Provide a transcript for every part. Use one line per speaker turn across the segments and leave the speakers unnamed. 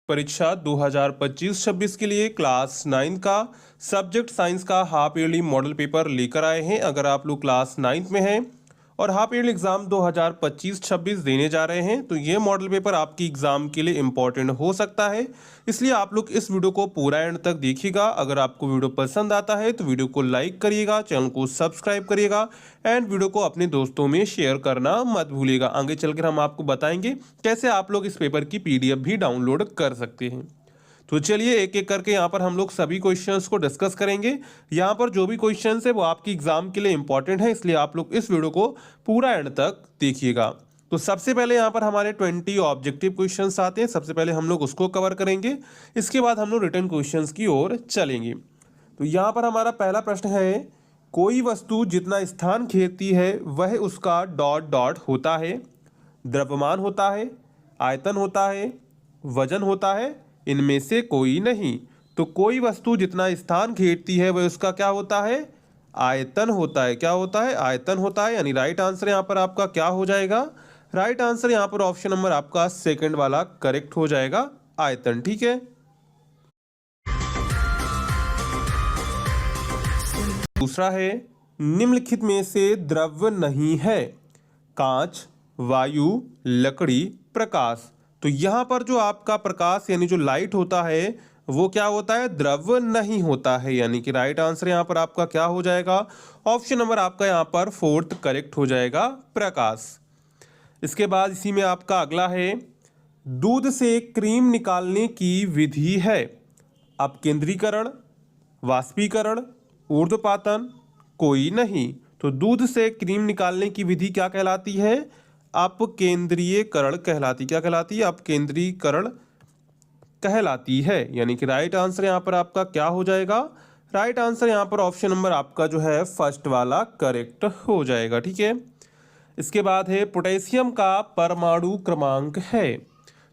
परीक्षा 2025-26 के लिए क्लास 9 का सब्जेक्ट साइंस का हाफ ईयरली मॉडल पेपर लेकर आए हैं। अगर आप लोग क्लास 9 में हैं और हाफ ईयरली एग्जाम 2025-26 देने जा रहे हैं तो ये मॉडल पेपर आपकी एग्जाम के लिए इम्पोर्टेंट हो सकता है, इसलिए आप लोग इस वीडियो को पूरा एंड तक देखिएगा। अगर आपको वीडियो पसंद आता है तो वीडियो को लाइक करिएगा, चैनल को सब्सक्राइब करिएगा एंड वीडियो को अपने दोस्तों में शेयर करना मत भूलिएगा। आगे चलकर हम आपको बताएंगे कैसे आप लोग इस पेपर की पीडीएफ भी डाउनलोड कर सकते हैं। तो चलिए एक एक करके यहाँ पर हम लोग सभी क्वेश्चंस को डिस्कस करेंगे। यहाँ पर जो भी क्वेश्चंस है वो आपकी एग्जाम के लिए इंपॉर्टेंट है, इसलिए आप लोग इस वीडियो को पूरा एंड तक देखिएगा। तो सबसे पहले यहाँ पर हमारे 20 ऑब्जेक्टिव क्वेश्चंस आते हैं, सबसे पहले हम लोग उसको कवर करेंगे। इसके बाद हम लोग रिटन क्वेश्चंस की ओर चलेंगे। तो यहाँ पर हमारा पहला प्रश्न है, कोई वस्तु जितना स्थान घेरती है वह उसका डॉट डॉट होता है। द्रव्यमान होता है, आयतन होता है, वजन होता है, इनमें से कोई नहीं। तो कोई वस्तु जितना स्थान घेरती है वह उसका क्या होता है? आयतन होता है। क्या होता है? आयतन होता है। यानी राइट आंसर यहाँ पर आपका क्या हो जाएगा? राइट आंसर यहाँ पर ऑप्शन नंबर आपका सेकंड वाला करेक्ट हो जाएगा, आयतन। ठीक है। दूसरा है, निम्नलिखित में से द्रव्य नहीं है। कांच, वायु, लकड़ी, प्रकाश। तो यहाँ पर जो आपका प्रकाश यानी जो लाइट होता है वो क्या होता है? द्रव्य नहीं होता है। यानी कि राइट आंसर यहाँ पर आपका क्या हो जाएगा? ऑप्शन नंबर आपका यहाँ पर फोर्थ करेक्ट हो जाएगा, प्रकाश। इसके बाद इसी में आपका अगला है, दूध से क्रीम निकालने की विधि है। अपकेंद्रीकरण, वाष्पीकरण, ऊर्ध्वपातन, कोई नहीं। तो दूध से क्रीम निकालने की विधि क्या कहलाती है? अपकेंद्रीयकरण कहलाती। क्या कहलाती है? अपकेंद्रीकरण कहलाती है। यानी कि राइट आंसर यहाँ पर आपका क्या हो जाएगा? राइट आंसर यहाँ पर ऑप्शन नंबर आपका जो है फर्स्ट वाला करेक्ट हो जाएगा। ठीक है। इसके बाद है, पोटेशियम का परमाणु क्रमांक है।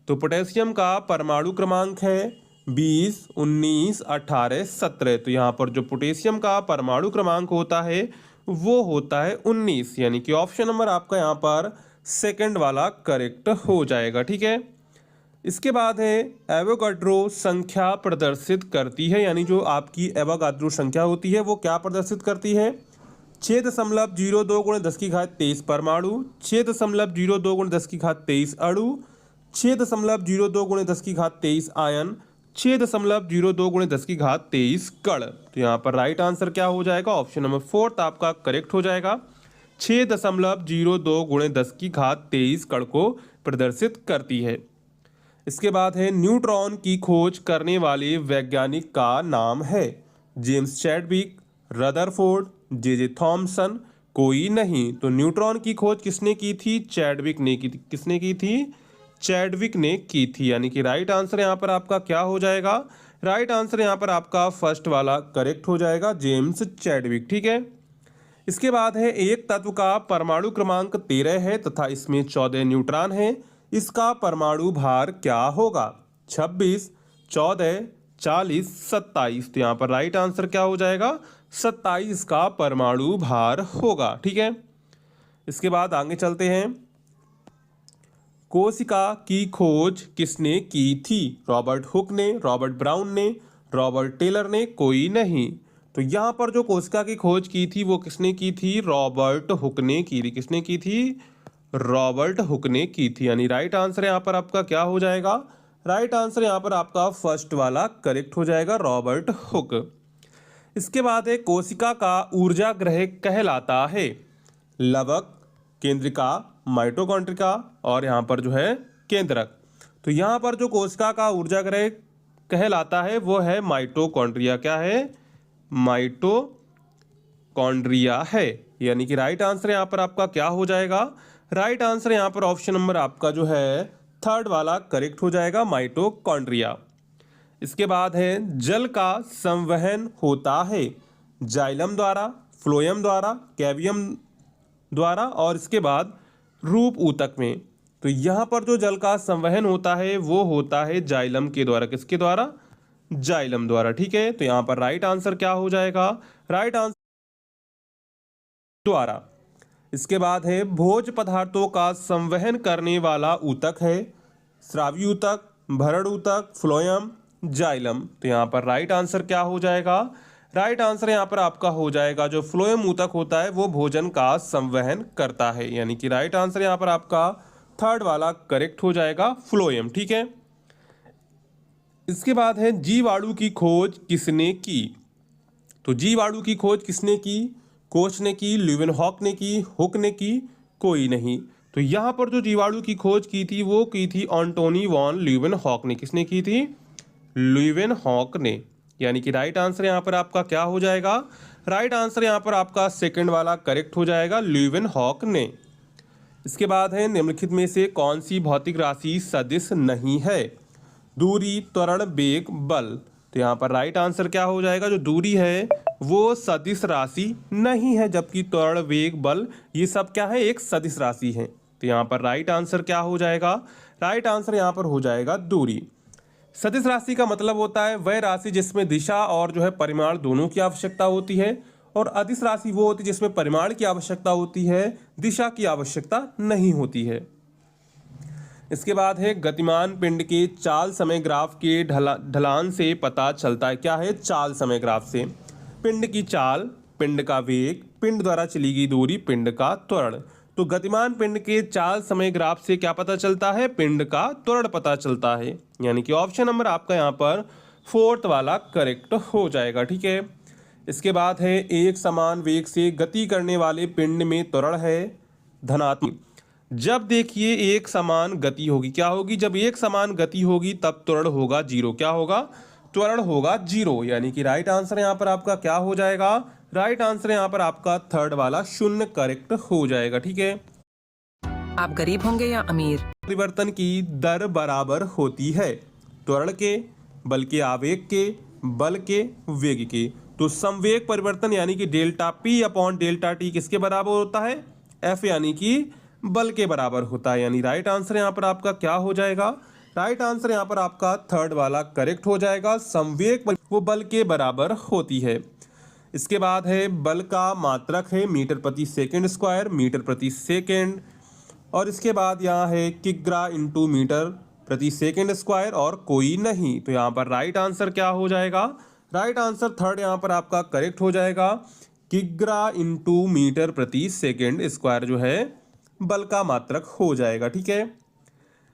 तो पोटेशियम का परमाणु क्रमांक है 20, 19, 18, 17। तो यहाँ पर जो पोटेशियम का परमाणु क्रमांक होता है वो होता है 19। यानी कि ऑप्शन नंबर आपका यहाँ पर सेकंड वाला करेक्ट हो जाएगा। ठीक है। इसके बाद है, एवोगाड्रो संख्या प्रदर्शित करती है। यानी जो आपकी एवोगाड्रो संख्या होती है वो क्या प्रदर्शित करती है? 6.02 × 10⁻23 परमाणु, 6.02 × 10⁻23 अणु, 6.02 × 10⁻23 आयन, 6.02 × 10⁻23 कण। तो यहाँ पर राइट आंसर क्या हो जाएगा? ऑप्शन नंबर फोर्थ आपका करेक्ट हो जाएगा। 6.02 × 10⁻23 कण को प्रदर्शित करती है। इसके बाद है, न्यूट्रॉन की खोज करने वाले वैज्ञानिक का नाम है। James Chadwick, Rutherford, J Thomson, कोई नहीं। तो न्यूट्रॉन की खोज किसने की थी? चैडविक ने की थी। किसने की थी? चैडविक ने की थी। यानी कि राइट आंसर यहाँ पर आपका क्या हो जाएगा? राइट आंसर यहाँ पर आपका फर्स्ट वाला करेक्ट हो जाएगा, जेम्स चैडविक। ठीक है। इसके बाद है, एक तत्व का परमाणु क्रमांक 13 है तथा इसमें 14 न्यूट्रॉन हैं। इसका परमाणु भार क्या होगा? 26, 14, 40, 27। तो यहाँ पर राइट आंसर क्या हो जाएगा? 27 का परमाणु भार होगा। ठीक है। इसके बाद आगे चलते हैं, कोशिका की खोज किसने की थी? रॉबर्ट हुक ने, रॉबर्ट ब्राउन ने, रॉबर्ट टेलर ने, कोई नहीं। तो यहाँ पर जो कोशिका की खोज की थी वो किसने की थी? रॉबर्ट हुक ने की थी। किसने की थी? रॉबर्ट हुक ने की थी। यानी राइट आंसर यहाँ पर आपका क्या हो जाएगा? राइट आंसर यहाँ पर आपका फर्स्ट वाला करेक्ट हो जाएगा, रॉबर्ट हुक। इसके बाद है, कोशिका का ऊर्जा ग्रह कहलाता है। लवक, केंद्रिका, माइटोकॉन्ड्रिया और यहाँ पर जो है केंद्रक। तो यहाँ पर जो कोशिका का ऊर्जा ग्रह कहलाता है वो है माइटोकॉन्ड्रिया। क्या है? माइटोकॉन्ड्रिया है। यानी कि राइट आंसर यहाँ पर आपका क्या हो जाएगा? राइट आंसर यहाँ पर ऑप्शन नंबर आपका जो है थर्ड वाला करेक्ट हो जाएगा, माइटोकॉन्ड्रिया। इसके बाद है, जल का संवहन होता है जाइलम द्वारा, फ्लोएम द्वारा, कैवियम द्वारा और इसके बाद रूप ऊतक में। तो यहाँ पर जो जल का संवहन होता है वो होता है जाइलम के द्वारा। किसके द्वारा? जाइलम द्वारा। ठीक है। तो यहाँ पर राइट आंसर क्या हो जाएगा? राइट आंसर द्वारा। इसके बाद है, भोज्य पदार्थों का संवहन करने वाला ऊतक है। स्रावी ऊतक, भरण ऊतक, फ्लोएम, जाइलम। तो यहाँ पर राइट आंसर क्या हो जाएगा? राइट आंसर यहाँ पर आपका हो जाएगा जो फ्लोएम ऊतक होता है वो भोजन का संवहन करता है, यानी कि राइट आंसर यहाँ पर आपका थर्ड वाला करेक्ट हो जाएगा, फ्लोएम। ठीक है, इसके बाद है जीवाणु की खोज किसने की? तो जीवाणु की खोज किसने की? कोच ने की, ल्यूवेनहॉक ने की, हुक ने की, कोई नहीं। तो यहाँ पर जो जीवाणु की खोज की थी वो की थी एंटोनी वॉन ल्यूवेनहॉक ने। किसने की थी? ल्यूवेनहॉक ने। यानी कि राइट आंसर यहाँ पर आपका क्या हो जाएगा? राइट आंसर यहाँ पर आपका सेकंड वाला करेक्ट हो जाएगा, ल्यूवेनहॉक ने। इसके बाद है निम्नलिखित में से कौन सी भौतिक राशि सदिश नहीं है? दूरी, त्वरण, वेग, बल। तो यहाँ पर राइट आंसर क्या हो जाएगा? जो दूरी है वो सदिश राशि नहीं है, जबकि त्वरण, वेग, बल ये सब क्या है? एक सदिश राशि है। तो यहाँ पर राइट आंसर क्या हो जाएगा? राइट आंसर यहाँ पर हो जाएगा दूरी। सदिश राशि का मतलब होता है वह राशि जिसमें दिशा और जो है परिमाण दोनों की आवश्यकता होती है, और अदिश राशि वो होती है जिसमें परिमाण की आवश्यकता होती है, दिशा की आवश्यकता नहीं होती है। इसके बाद है गतिमान पिंड के चाल समय ग्राफ के ढलान से पता चलता है। क्या है? चाल समय ग्राफ से पिंड की चाल, पिंड का वेग, पिंड द्वारा चली गई दूरी, पिंड का त्वरण। तो गतिमान पिंड के चाल समय ग्राफ से क्या पता चलता है? पिंड का त्वरण पता चलता है। यानी कि ऑप्शन नंबर आपका यहाँ पर फोर्थ वाला करेक्ट हो जाएगा। ठीक है, इसके बाद है एक समान वेग से गति करने वाले पिंड में त्वरण है धनात्मक। जब देखिए एक समान गति होगी, क्या होगी? जब एक समान गति होगी तब त्वरण होगा जीरो। क्या होगा? त्वरण होगा जीरो। यानी कि राइट आंसर यहाँ पर आपका क्या हो जाएगा? राइट आंसर यहाँ पर आपका थर्ड वाला शून्य करेक्ट हो जाएगा। ठीक है,
आप गरीब होंगे या अमीर?
परिवर्तन की दर बराबर होती है त्वरण के, बल के आवेग के, बल के वेग के। तो संवेग परिवर्तन यानी कि delta P upon delta T किसके बराबर होता है? एफ, यानी कि बल के बराबर होता है। यानी राइट आंसर यहाँ पर आपका क्या हो जाएगा? राइट आंसर यहाँ पर आपका थर्ड वाला करेक्ट हो जाएगा। संवेग वो बल के बराबर होती है। इसके बाद है बल का मात्रक है मीटर प्रति सेकंड स्क्वायर, मीटर प्रति सेकंड, और इसके बाद यहाँ है किग्रा इंटू मीटर प्रति सेकंड स्क्वायर, और कोई नहीं। तो यहाँ पर राइट आंसर क्या हो जाएगा? राइट आंसर थर्ड यहाँ पर आपका करेक्ट हो जाएगा। किग्रा इंटू मीटर प्रति सेकंड स्क्वायर जो है बल का मात्रक हो जाएगा। ठीक है,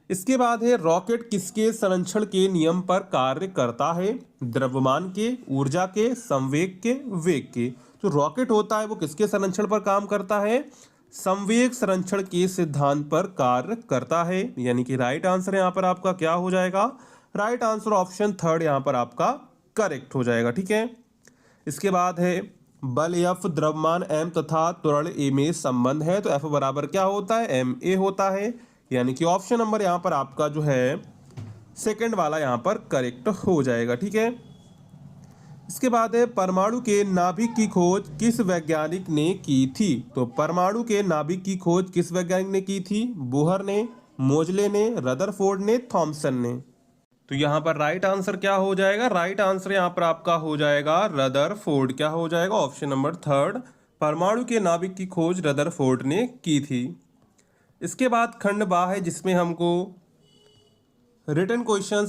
इसके बाद है रॉकेट किसके संरक्षण के नियम पर कार्य करता है? द्रव्यमान के, ऊर्जा के, संवेग के, वेग के। जो रॉकेट होता है वो किसके संरक्षण पर काम करता है? संवेग संरक्षण के सिद्धांत पर कार्य करता है। यानी कि राइट आंसर यहाँ पर आपका क्या हो जाएगा? राइट आंसर ऑप्शन थर्ड यहाँ पर आपका करेक्ट हो जाएगा। ठीक है, इसके बाद है बल F, द्रव्यमान m तथा त्वरण a में संबंध है। तो F बराबर क्या होता है? ma होता है। यानी कि ऑप्शन नंबर यहाँ पर आपका जो है सेकंड वाला यहाँ पर करेक्ट हो जाएगा। ठीक है, इसके बाद है परमाणु के नाभिक की खोज किस वैज्ञानिक ने की थी? तो परमाणु के नाभिक की खोज किस वैज्ञानिक ने की थी? बोहर ने, मोजले ने, रदरफोर्ड ने, थॉमसन ने। तो यहाँ पर राइट आंसर क्या हो जाएगा? राइट आंसर यहाँ पर आपका हो जाएगा रदरफोर्ड। क्या हो जाएगा? ऑप्शन नंबर थर्ड, परमाणु के नाभिक की खोज रदरफोर्ड ने की थी। इसके बाद खंड बा है जिसमें हमको रिटन क्वेश्चन